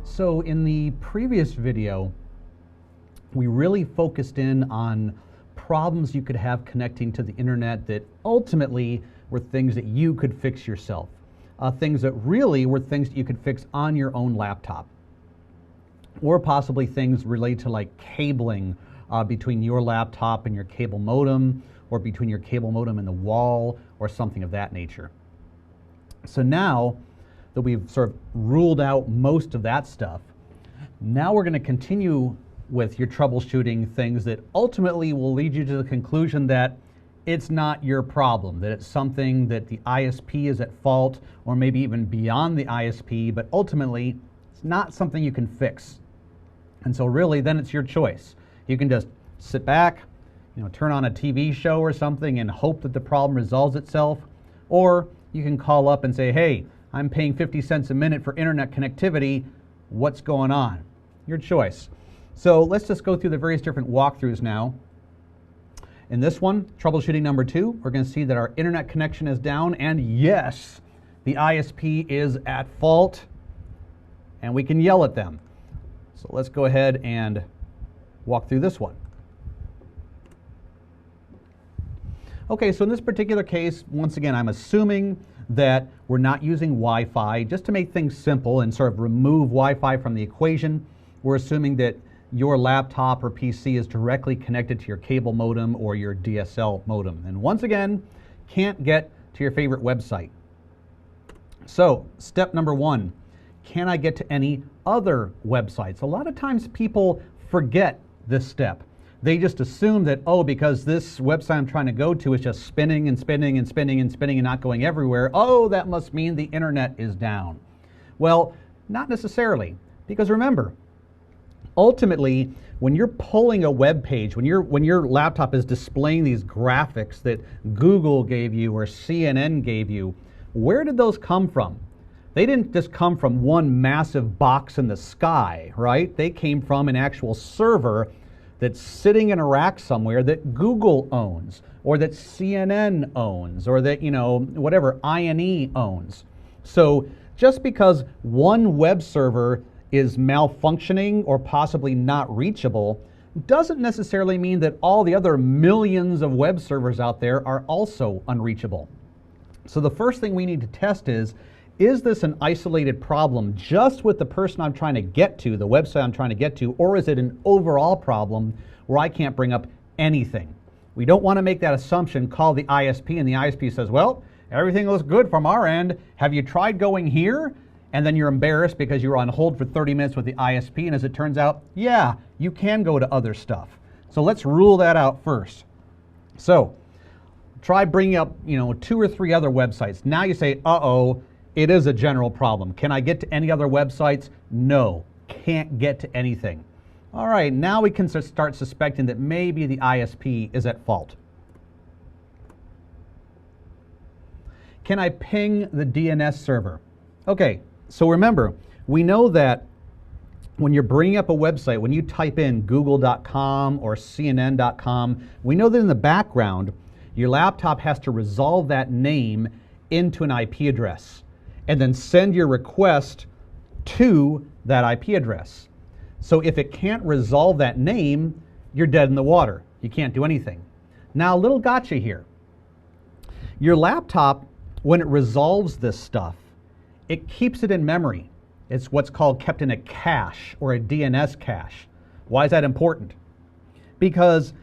So in the previous video, we really focused in on problems you could have connecting to the internet that ultimately were things that you could fix yourself. Things that really were things that you could fix on your own laptop. Or possibly things related to like cabling between your laptop and your cable modem, or between your cable modem and the wall, or something of that nature. So now that we've sort of ruled out most of that stuff, now we're going to continue with your troubleshooting things that ultimately will lead you to the conclusion that it's not your problem, that it's something that the ISP is at fault, or maybe even beyond the ISP, but ultimately it's not something you can fix. And so really then it's your choice. You can just sit back, turn on a TV show or something and hope that the problem resolves itself, or you can call up and say, hey, I'm paying 50 cents a minute for internet connectivity. What's going on? Your choice. So let's just go through the various different walkthroughs now. In this one, troubleshooting number 2, we're going to see that our internet connection is down, and yes, the ISP is at fault, and we can yell at them. So let's go ahead and walk through this one. Okay, so in this particular case, once again, I'm assuming that we're not using Wi-Fi. Just to make things simple and sort of remove Wi-Fi from the equation, we're assuming that your laptop or PC is directly connected to your cable modem or your DSL modem. And once again, can't get to your favorite website. So, step number 1, can I get to any other websites? A lot of times people forget this step. They just assume that, oh, because this website I'm trying to go to is just spinning and spinning and spinning and spinning and not going everywhere, oh, that must mean the internet is down. Well, not necessarily, because remember, ultimately, when you're pulling a web page, when your laptop is displaying these graphics that Google gave you or CNN gave you, where did those come from? They didn't just come from one massive box in the sky, right? They came from an actual server that's sitting in a rack somewhere that Google owns, or that CNN owns, or that, whatever, INE owns. So just because one web server is malfunctioning or possibly not reachable doesn't necessarily mean that all the other millions of web servers out there are also unreachable. So the first thing we need to test is this an isolated problem just with the person I'm trying to get to, the website I'm trying to get to, or is it an overall problem where I can't bring up anything? We don't want to make that assumption, call the ISP, and the ISP says, well, everything looks good from our end. Have you tried going here? And then you're embarrassed because you were on hold for 30 minutes with the ISP, and as it turns out, yeah, you can go to other stuff. So let's rule that out first. So try bringing up 2 or 3 other websites. Now you say, uh-oh, it is a general problem. Can I get to any other websites? No, can't get to anything. All right, now we can start suspecting that maybe the ISP is at fault. Can I ping the DNS server? Okay, so remember, we know that when you're bringing up a website, when you type in google.com or cnn.com, we know that in the background, your laptop has to resolve that name into an IP address and then send your request to that IP address. So if it can't resolve that name, you're dead in the water. You can't do anything. Now, a little gotcha here. Your laptop, when it resolves this stuff, it keeps it in memory. It's what's called kept in a cache or a DNS cache. Why is that important? Because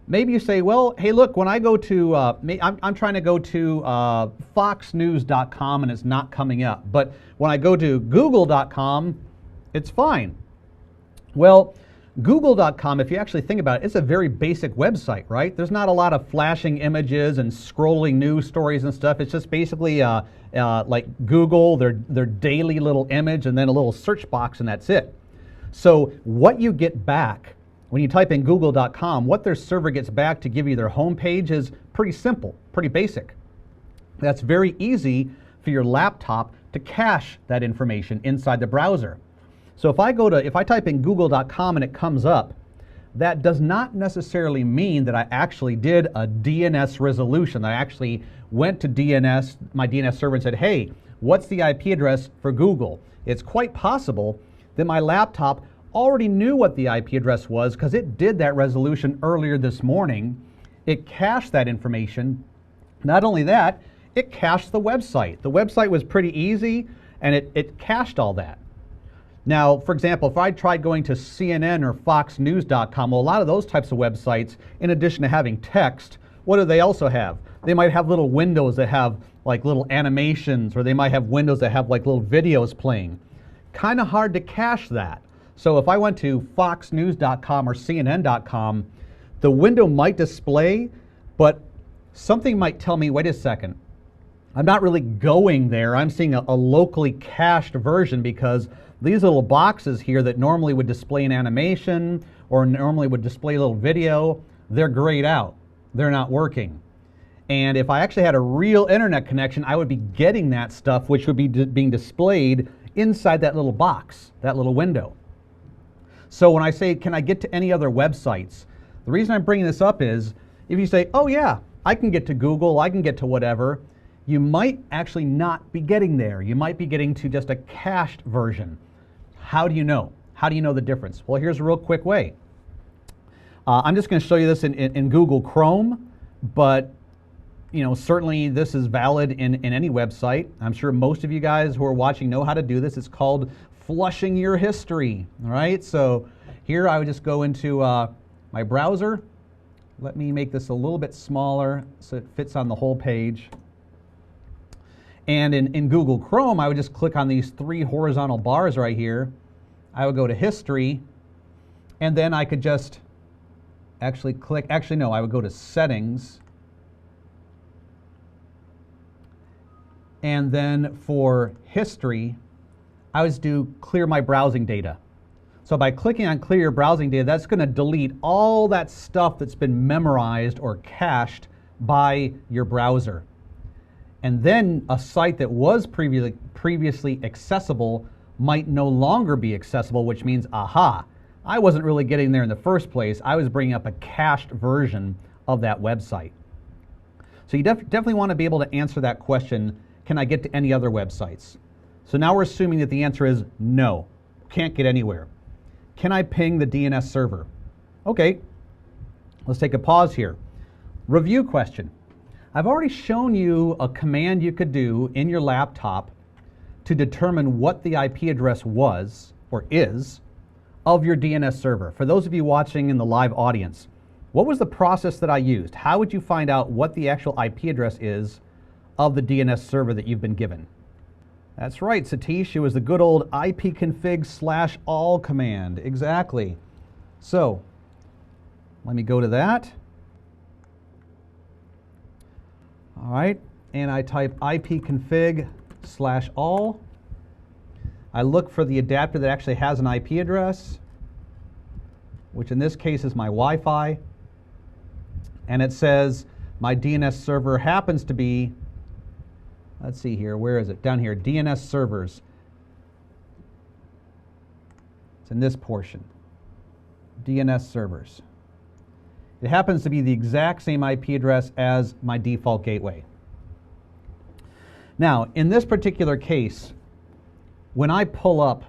maybe you say, well, hey, look, when I go to, I'm trying to go to foxnews.com and it's not coming up. But when I go to google.com, it's fine. Well, google.com, if you actually think about it, it's a very basic website, right? There's not a lot of flashing images and scrolling news stories and stuff. It's just basically like Google, their daily little image, and then a little search box, and that's it. So what you get back when you type in google.com, what their server gets back to give you their home page is pretty simple, pretty basic. That's very easy for your laptop to cache that information inside the browser. So if I type in google.com and it comes up, that does not necessarily mean that I actually did a DNS resolution. I actually went to DNS, my DNS server, and said, hey, what's the IP address for Google? It's quite possible that my laptop already knew what the IP address was because it did that resolution earlier this morning. It cached that information. Not only that, it cached the website. The website was pretty easy, and it cached all that. Now, for example, if I tried going to CNN or FoxNews.com, well, a lot of those types of websites, in addition to having text, what do they also have? They might have little windows that have like little animations, or they might have windows that have like little videos playing. Kind of hard to cache that. So if I went to FoxNews.com or CNN.com, the window might display, but something might tell me, wait a second, I'm not really going there. I'm seeing a locally cached version because these little boxes here that normally would display an animation or normally would display a little video, they're grayed out. They're not working. And if I actually had a real internet connection, I would be getting that stuff, which would be being displayed inside that little box, that little window. So when I say, can I get to any other websites? The reason I'm bringing this up is, if you say, oh yeah, I can get to Google, I can get to whatever, you might actually not be getting there. You might be getting to just a cached version. How do you know? How do you know the difference? Well, here's a real quick way. I'm just going to show you this in Google Chrome, but certainly this is valid in any website. I'm sure most of you guys who are watching know how to do this. It's called flushing your history. All right, so here I would just go into my browser. Let me make this a little bit smaller so it fits on the whole page. And in Google Chrome, I would just click on these three horizontal bars right here. I would go to History, and then I could just actually click, I would go to Settings. And then for History, I would do Clear My Browsing Data. So by clicking on Clear Your Browsing Data, that's going to delete all that stuff that's been memorized or cached by your browser. And then a site that was previously accessible might no longer be accessible, which means, aha, I wasn't really getting there in the first place. I was bringing up a cached version of that website. So you definitely want to be able to answer that question, can I get to any other websites? So now we're assuming that the answer is no, can't get anywhere. Can I ping the DNS server? Okay, let's take a pause here. Review question. I've already shown you a command you could do in your laptop to determine what the IP address was, or is, of your DNS server. For those of you watching in the live audience, what was the process that I used? How would you find out what the actual IP address is of the DNS server that you've been given? That's right, Satish, it was the good old ipconfig/all command. Exactly. So, let me go to that. All right, and I type ipconfig/all. I look for the adapter that actually has an IP address, which in this case is my Wi-Fi. And it says my DNS server happens to be, let's see here, where is it? Down here, DNS servers. It's in this portion, DNS servers. It happens to be the exact same IP address as my default gateway. Now, in this particular case, when I pull up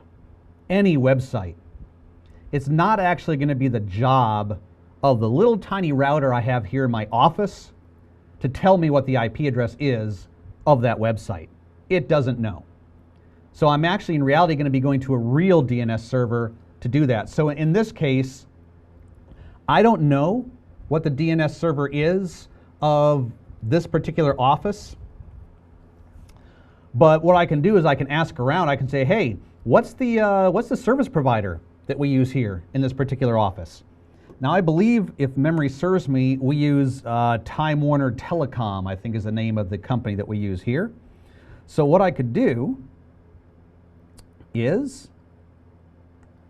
any website, it's not actually going to be the job of the little tiny router I have here in my office to tell me what the IP address is of that website. It doesn't know. So I'm actually in reality going to be going to a real DNS server to do that. So in this case, I don't know what the DNS server is of this particular office. But what I can do is I can ask around. I can say, hey, what's the service provider that we use here in this particular office? Now, I believe, if memory serves me, we use Time Warner Telecom, I think is the name of the company that we use here. So what I could do is,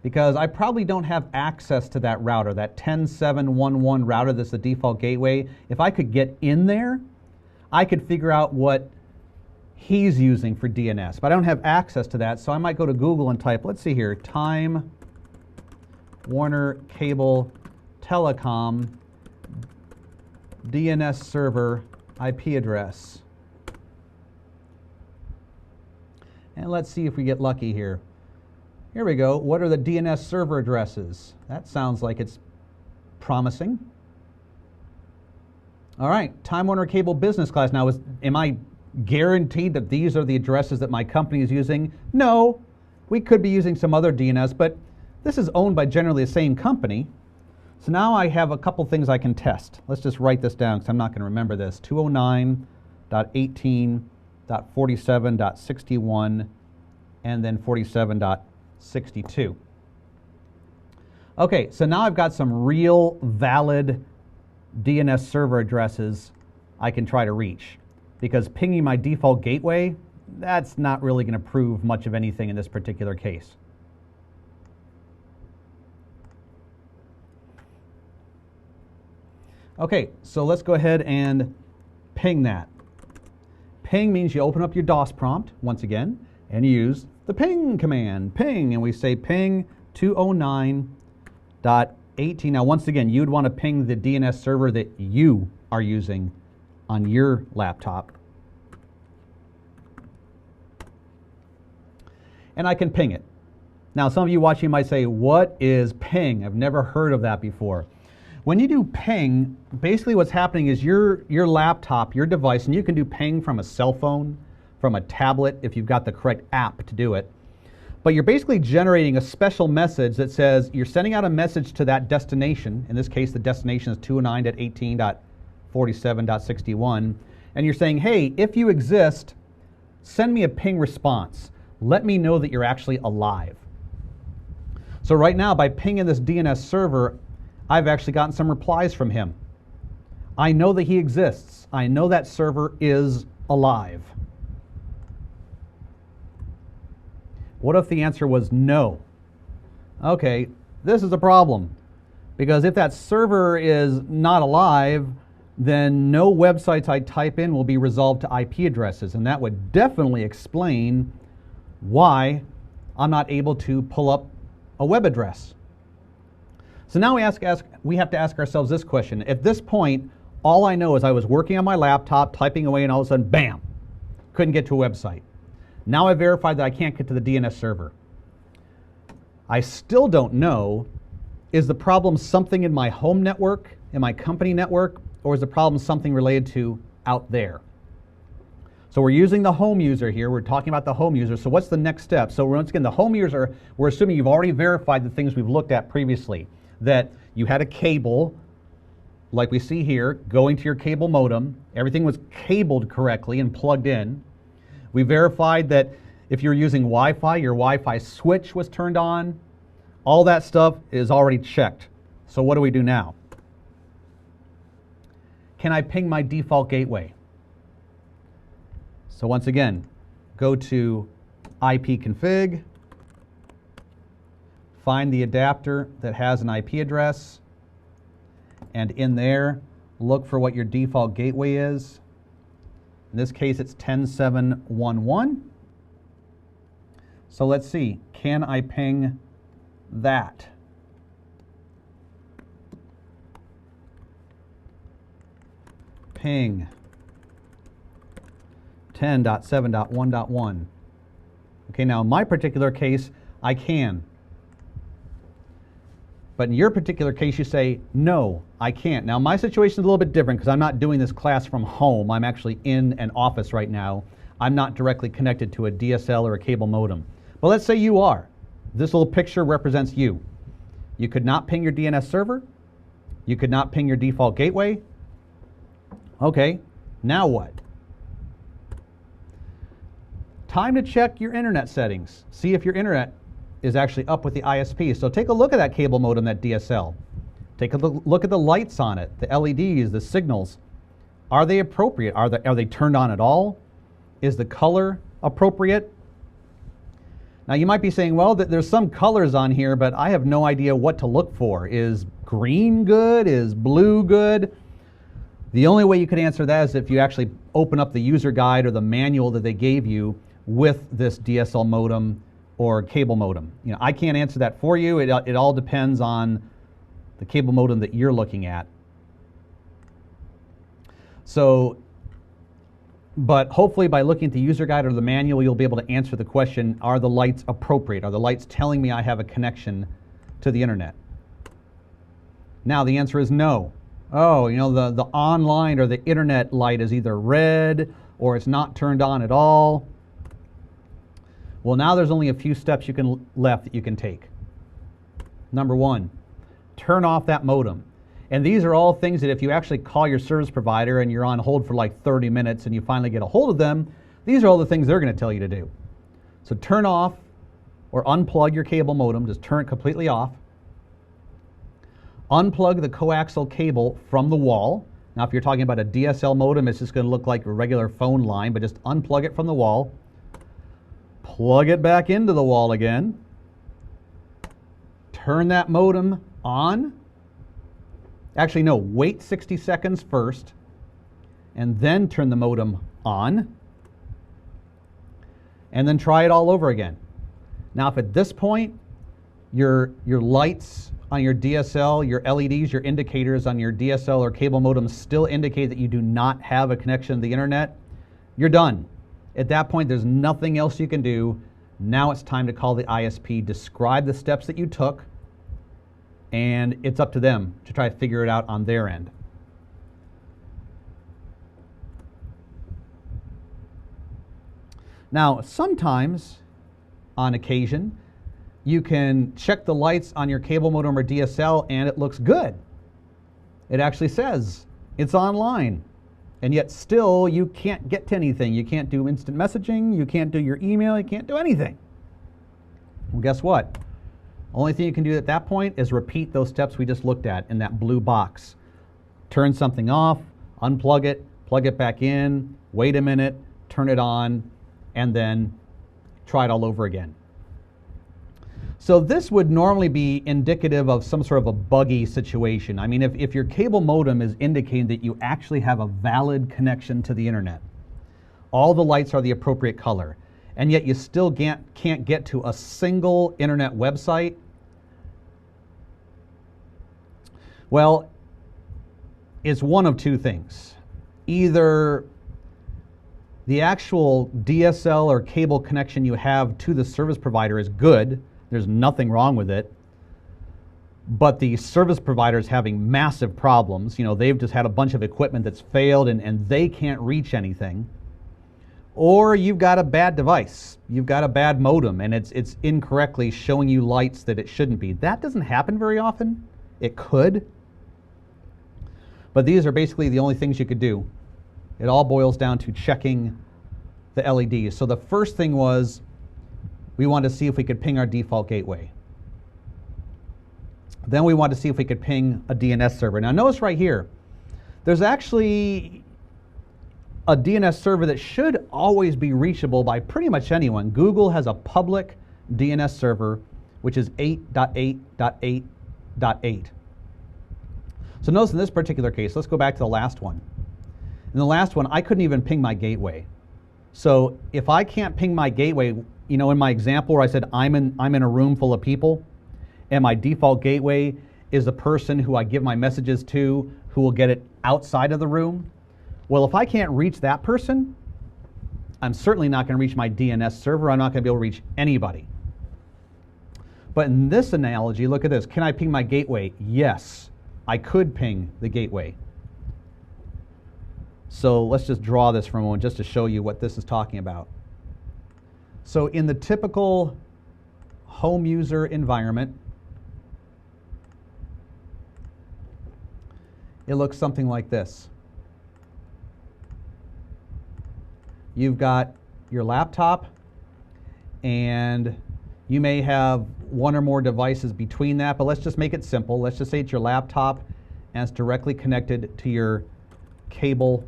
because I probably don't have access to that router, that 10711 router that's the default gateway, if I could get in there, I could figure out what he's using for DNS. But I don't have access to that, so I might go to Google and type, let's see here, Time Warner Cable telecom DNS server IP address. And let's see if we get lucky here. Here we go. What are the DNS server addresses? That sounds like it's promising. All right, Time Warner Cable Business Class. Now, am I guaranteed that these are the addresses that my company is using? No. We could be using some other DNS, but this is owned by generally the same company. So now I have a couple things I can test. Let's just write this down because I'm not going to remember this. 209.18.47.61 and then 47.62. Okay, so now I've got some real valid DNS server addresses I can try to reach, because pinging my default gateway, that's not really going to prove much of anything in this particular case. Okay, so let's go ahead and ping that. Ping means you open up your DOS prompt once again and you use the ping command, ping, and we say ping 209.18. Now once again, you'd want to ping the DNS server that you are using on your laptop. And I can ping it. Now some of you watching might say, what is ping? I've never heard of that before. When you do ping, basically what's happening is your laptop, your device, and you can do ping from a cell phone, from a tablet if you've got the correct app to do it. But you're basically generating a special message that says you're sending out a message to that destination. In this case, the destination is 209.18.47.61. And you're saying, hey, if you exist, send me a ping response. Let me know that you're actually alive. So right now, by pinging this DNS server, I've actually gotten some replies from him. I know that he exists. I know that server is alive. What if the answer was no? Okay, this is a problem, because if that server is not alive, then no websites I type in will be resolved to IP addresses, and that would definitely explain why I'm not able to pull up a web address. So now we have to ask ourselves this question. At this point, all I know is I was working on my laptop, typing away, and all of a sudden, bam, couldn't get to a website. Now I verified that I can't get to the DNS server. I still don't know, is the problem something in my home network, in my company network, or is the problem something related to out there? So we're using the home user here. We're talking about the home user. So what's the next step? So once again, the home user, we're assuming you've already verified the things we've looked at previously, that you had a cable, like we see here, going to your cable modem. Everything was cabled correctly and plugged in. We verified that if you're using Wi-Fi, your Wi-Fi switch was turned on. All that stuff is already checked. So what do we do now? Can I ping my default gateway? So once again, go to ipconfig, find the adapter that has an IP address, and in there, look for what your default gateway is. In this case, it's 10.7.1.1. So let's see, can I ping that? Ping 10.7.1.1. Okay, now in my particular case, I can. But in your particular case, you say, no, I can't. Now, my situation is a little bit different because I'm not doing this class from home. I'm actually in an office right now. I'm not directly connected to a DSL or a cable modem. But let's say you are. This little picture represents you. You could not ping your DNS server. You could not ping your default gateway. Okay, now what? Time to check your internet settings. See if your internet is actually up with the ISP. So take a look at that cable modem, that DSL. Take a look at the lights on it, the LEDs, the signals. Are they appropriate? Are they turned on at all? Is the color appropriate? Now you might be saying, well, there's some colors on here, but I have no idea what to look for. Is green good? Is blue good? The only way you could answer that is if you actually open up the user guide or the manual that they gave you with this DSL modem or cable modem. You know, I can't answer that for you. It all depends on the cable modem that you're looking at. So, but hopefully by looking at the user guide or the manual, you'll be able to answer the question, are the lights appropriate? Are the lights telling me I have a connection to the internet? Now the answer is no. Oh, you know, the online or the internet light is either red or it's not turned on at all. Well, now there's only a few steps left that you can take. Number one, turn off that modem. And these are all things that if you actually call your service provider and you're on hold for like 30 minutes and you finally get a hold of them, these are all the things they're going to tell you to do. So turn off or unplug your cable modem, just turn it completely off. Unplug the coaxial cable from the wall. Now if you're talking about a DSL modem, it's just going to look like a regular phone line, but just unplug it from the wall. Plug it back into the wall again. Turn that modem on. Actually, no, wait 60 seconds first, and then turn the modem on, and then try it all over again. Now, if at this point, your lights on your DSL, your LEDs, your indicators on your DSL or cable modem still indicate that you do not have a connection to the internet, you're done. At that point, there's nothing else you can do. Now it's time to call the ISP, describe the steps that you took, and it's up to them to try to figure it out on their end. Now, sometimes, on occasion, you can check the lights on your cable modem or DSL and it looks good. It actually says it's online, and yet still you can't get to anything. You can't do instant messaging, you can't do your email, you can't do anything. Well, guess what? Only thing you can do at that point is repeat those steps we just looked at in that blue box. Turn something off, unplug it, plug it back in, wait a minute, turn it on, and then try it all over again. So this would normally be indicative of some sort of a buggy situation. I mean, if your cable modem is indicating that you actually have a valid connection to the internet, all the lights are the appropriate color, and yet you still can't get to a single internet website, well, it's one of two things. Either the actual DSL or cable connection you have to the service provider is good, there's nothing wrong with it, but the service provider is having massive problems. You know, they've just had a bunch of equipment that's failed and they can't reach anything. Or you've got a bad device. You've got a bad modem and it's incorrectly showing you lights that it shouldn't be. That doesn't happen very often. It could. But these are basically the only things you could do. It all boils down to checking the LEDs. So the first thing was we wanted to see if we could ping our default gateway. Then we wanted to see if we could ping a DNS server. Now notice right here, there's actually a DNS server that should always be reachable by pretty much anyone. Google has a public DNS server, which is 8.8.8.8. So notice in this particular case, let's go back to the last one. In the last one, I couldn't even ping my gateway. So if I can't ping my gateway, you know, in my example where I said I'm in a room full of people, and my default gateway is the person who I give my messages to who will get it outside of the room. Well, if I can't reach that person, I'm certainly not going to reach my DNS server. I'm not going to be able to reach anybody. But in this analogy, look at this. Can I ping my gateway? Yes, I could ping the gateway. So let's just draw this for a moment just to show you what this is talking about. So in the typical home user environment, it looks something like this. You've got your laptop, and you may have one or more devices between that, but let's just make it simple. Let's just say it's your laptop and it's directly connected to your cable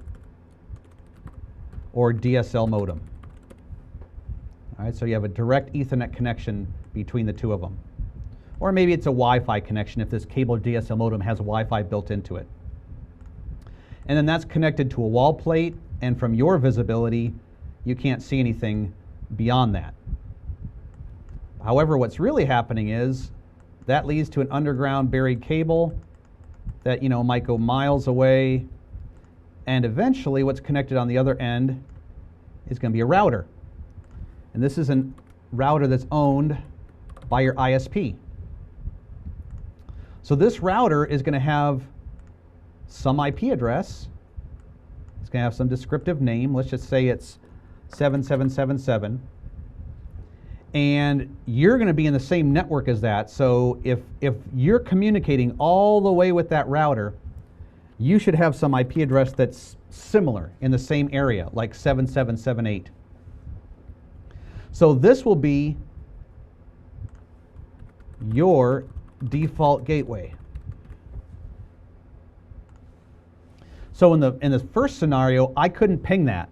or DSL modem. All right, so you have a direct Ethernet connection between the two of them. Or maybe it's a Wi-Fi connection if this cable DSL modem has Wi-Fi built into it. And then that's connected to a wall plate, and from your visibility, you can't see anything beyond that. However, what's really happening is That leads to an underground buried cable that, might go miles away. And eventually what's connected on the other end is going to be a router. And this is a router that's owned by your ISP. So this router is going to have some IP address. It's going to have some descriptive name. Let's just say it's 7777. And you're going to be in the same network as that. So if you're communicating all the way with that router, you should have some IP address that's similar in the same area, like 7778. So this will be your default gateway. So in the first scenario, I couldn't ping that.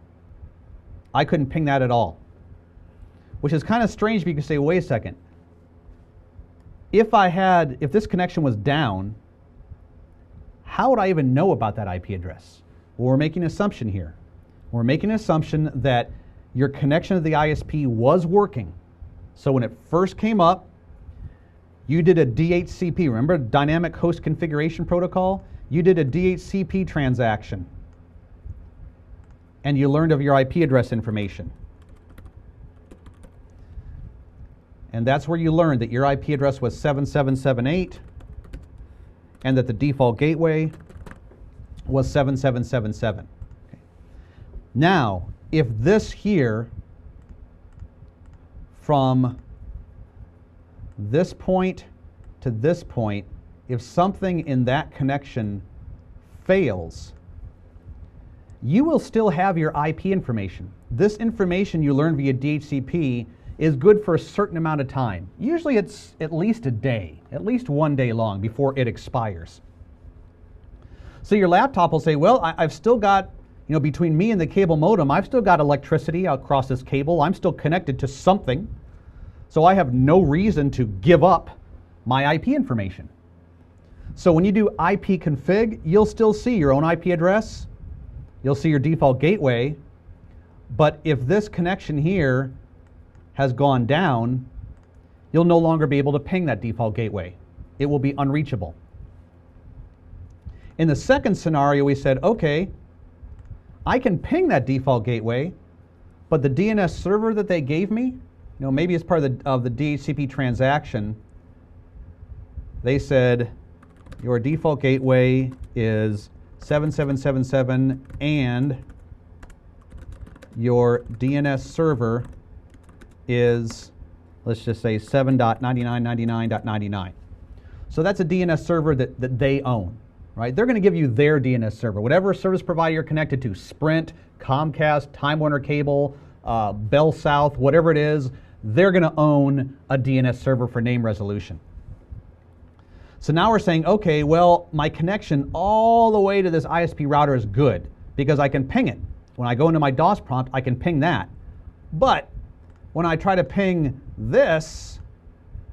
I couldn't ping that at all. Which is kind of strange, but you can say, wait a second. If this connection was down, how would I even know about that IP address? Well, we're making an assumption here. We're making an assumption that your connection to the ISP was working. So when it first came up, you did a DHCP. Remember Dynamic Host Configuration Protocol? You did a DHCP transaction. And you learned of your IP address information. And that's where you learned that your IP address was 7778 and that the default gateway was 7777. Okay. Now, if this here, from this point to this point, if something in that connection fails, you will still have your IP information. This information you learned via DHCP is good for a certain amount of time. Usually it's at least a day, at least 1 day long before it expires. So your laptop will say, well, I've still got, between me and the cable modem, I've still got electricity across this cable. I'm still connected to something. So I have no reason to give up my IP information. So when you do IP config, you'll still see your own IP address. You'll see your default gateway. But if this connection here has gone down, you'll no longer be able to ping that default gateway. It will be unreachable. In the second scenario, we said, okay, I can ping that default gateway, but the DNS server that they gave me, maybe as part of the DHCP transaction, they said your default gateway is 7777 and your DNS server is, let's just say 7.99.99.99. So that's a DNS server that they own, right? They're going to give you their DNS server. Whatever service provider you're connected to, Sprint, Comcast, Time Warner Cable, Bell South, whatever it is, they're going to own a DNS server for name resolution. So now we're saying, okay, well, my connection all the way to this ISP router is good because I can ping it. When I go into my DOS prompt, I can ping that. But when I try to ping this,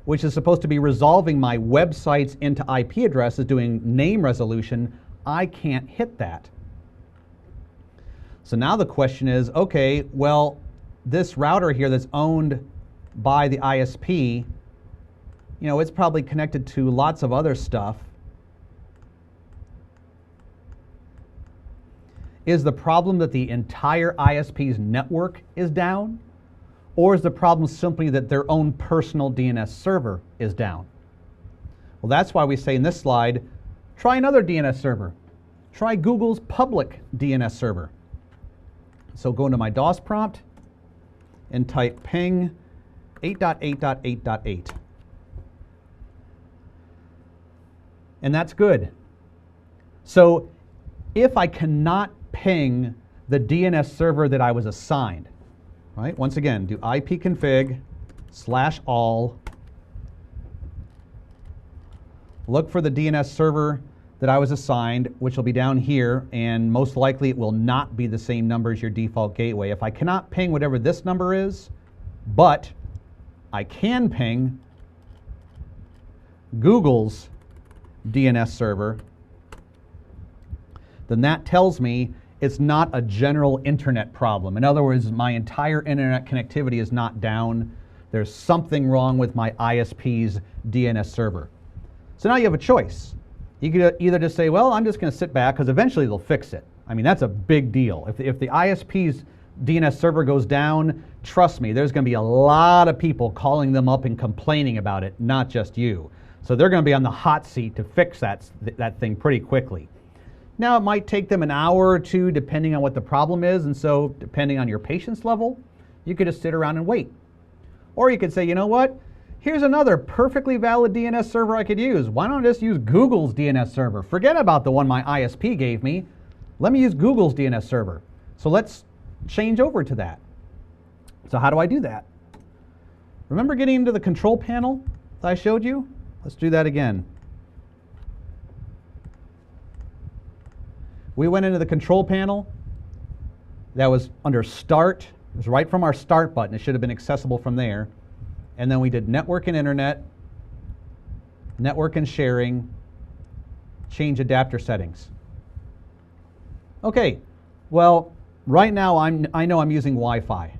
which is supposed to be resolving my websites into IP addresses, doing name resolution, I can't hit that. So now the question is, okay, well, this router here that's owned by the ISP, it's probably connected to lots of other stuff. Is the problem that the entire ISP's network is down? Or is the problem simply that their own personal DNS server is down? Well, that's why we say in this slide, try another DNS server. Try Google's public DNS server. So go into my DOS prompt and type ping 8.8.8.8. And that's good. So if I cannot ping the DNS server that I was assigned, right? Once again, do ipconfig /all. Look for the DNS server that I was assigned, which will be down here, and most likely it will not be the same number as your default gateway. If I cannot ping whatever this number is, but I can ping Google's DNS server, then that tells me it's not a general internet problem. In other words, my entire internet connectivity is not down. there's something wrong with my ISP's DNS server. So now you have a choice. You could either just say, well, I'm just going to sit back because eventually they'll fix it. I mean, that's a big deal. If the ISP's DNS server goes down, trust me, there's going to be a lot of people calling them up and complaining about it, not just you. So they're going to be on the hot seat to fix that thing pretty quickly. Now, it might take them an hour or two depending on what the problem is, and so depending on your patience level, you could just sit around and wait. Or you could say, you know what? Here's another perfectly valid DNS server I could use. Why don't I just use Google's DNS server? Forget about the one my ISP gave me. Let me use Google's DNS server. So let's change over to that. So how do I do that? Remember getting into the control panel that I showed you? Let's do that again. We went into the control panel. That was under Start. It was right from our Start button. It should have been accessible from there. And then we did Network and Internet, Network and Sharing, change adapter settings. Okay, well, right now I know I'm using Wi-Fi.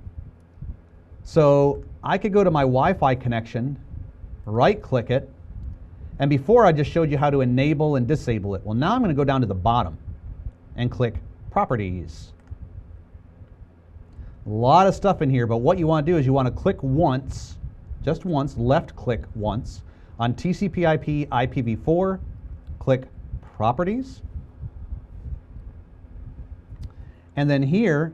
So I could go to my Wi-Fi connection, right-click it, and before I just showed you how to enable and disable it. Well, now I'm going to go down to the bottom and click Properties. A lot of stuff in here, but what you want to do is you want to click once, just once, left click once on TCP/IP IPv4, click Properties. And then here,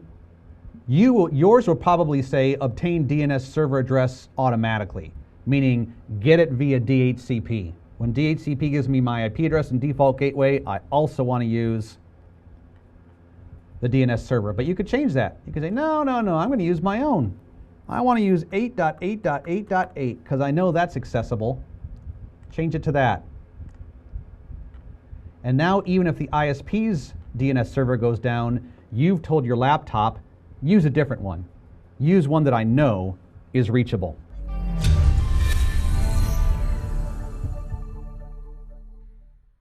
yours will probably say obtain DNS server address automatically, meaning get it via DHCP. When DHCP gives me my IP address and default gateway, I also want to use the DNS server. But you could change that. You could say, no, I'm going to use my own. I want to use 8.8.8.8 because I know that's accessible. Change it to that. And now even if the ISP's DNS server goes down, you've told your laptop, use a different one. Use one that I know is reachable.